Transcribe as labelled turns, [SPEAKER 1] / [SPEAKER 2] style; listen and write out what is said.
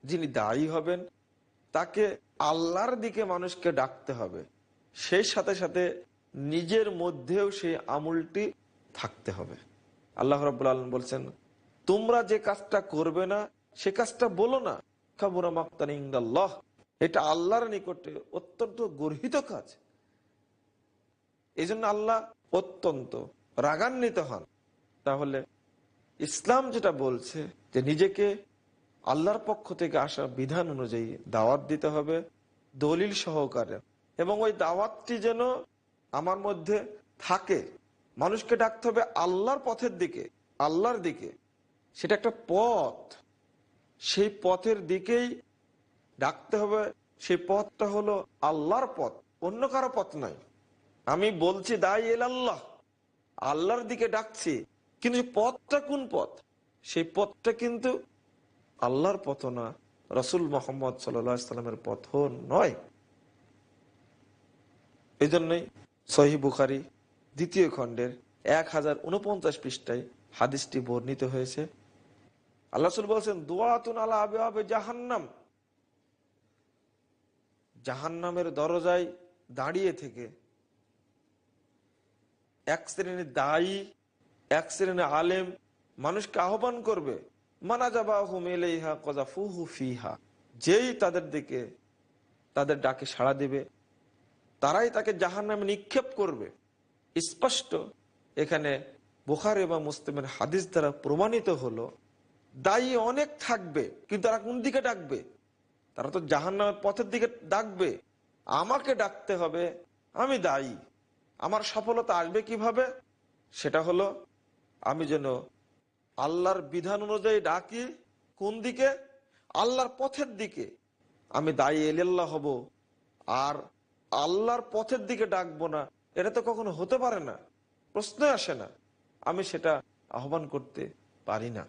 [SPEAKER 1] যিনি দায়ী হবেন তাকে আল্লাহর দিকে মানুষকে ডাকতে হবে, সেই সাথে সাথে নিজের মধ্যেও সেই আমলটি থাকতে হবে। আল্লাহ রাব্বুল আলামিন বলছেন, তোমরা যে কাজটা করবে না সে কাজটা বলো না, কাবুরা মাকতান ইনদাল্লাহ, এটা আল্লাহর নিকটে অত্যন্ত গর্হিত কাজ। এই জন্য আল্লাহ অত্যন্ত রাগান্বিত হন। তাহলে ইসলাম যেটা বলছে যে নিজেকে আল্লাহর পক্ষ থেকে আসা বিধান অনুযায়ী দাওয়াত দিতে হবে দলিল সহকারে, এবং ওই দাওয়াতটি যেন আমার মধ্যে থাকে। মানুষকে ডাকতে হবে আল্লাহর পথের দিকে, আল্লাহর দিকে। সেটা একটা পথ, সেই পথের দিকেই ডাকতে হবে। সেই পথটা হলো আল্লাহর পথ, অন্য কারো পথ নাই। আমি বলছি দাই এল আল্লাহ, আল্লাহর দিকে ডাকছি, কিন্তু সেই পথটা কোন পথ? সেই পথটা কিন্তু আল্লাহর পথ না, রসুল মোহাম্মদ সাল্লামের পথ নয়। এই জন্যই সহিহ বুখারী 2য় খণ্ডের 1049 পৃষ্ঠায় হাদিসটি বর্ণিত হয়েছে। আল্লাহ রাসূল বলছেন, দুআতুন আলা আবওয়াবে জাহান্নাম, জাহান্নামের দরজায় দাঁড়িয়ে থেকে এক শ্রেণীর দায়ী, এক শ্রেণীর আলেম মানুষকে আহ্বান করবে, মানাজাবাহুম ইলাইহা কাযাফুহু ফিহা, যেই তাদের দিকে তাদের ডাকে সাড়া দিবে তারাই তাকে জাহান্নামে নিক্ষেপ করবে। স্পষ্ট এখানে বুখারী এবং মুসলিমের হাদিস দ্বারা প্রমাণিত হলো, দায়ী অনেক থাকবে, কিন্তু তারা কোন দিকে ডাকবে? তারা তো জাহান্নামের পথের দিকে ডাকবে। আমাকে ডাকতে হবে, আমি দায়ী। আমার সফলতা আসবে কিভাবে? সেটা হলো আমি যেন আল্লাহর বিধান অনুযায়ী ডাকি। কোন দিকে? আল্লাহর পথের দিকে। আমি দায়ী ইলাল্লাহ হব, আর আল্লাহর পথের দিকে ডাকবো না, এটা তো কখনো হতে পারে না, প্রশ্ন আসে না। আমি সেটা আহ্বান করতে পারি না।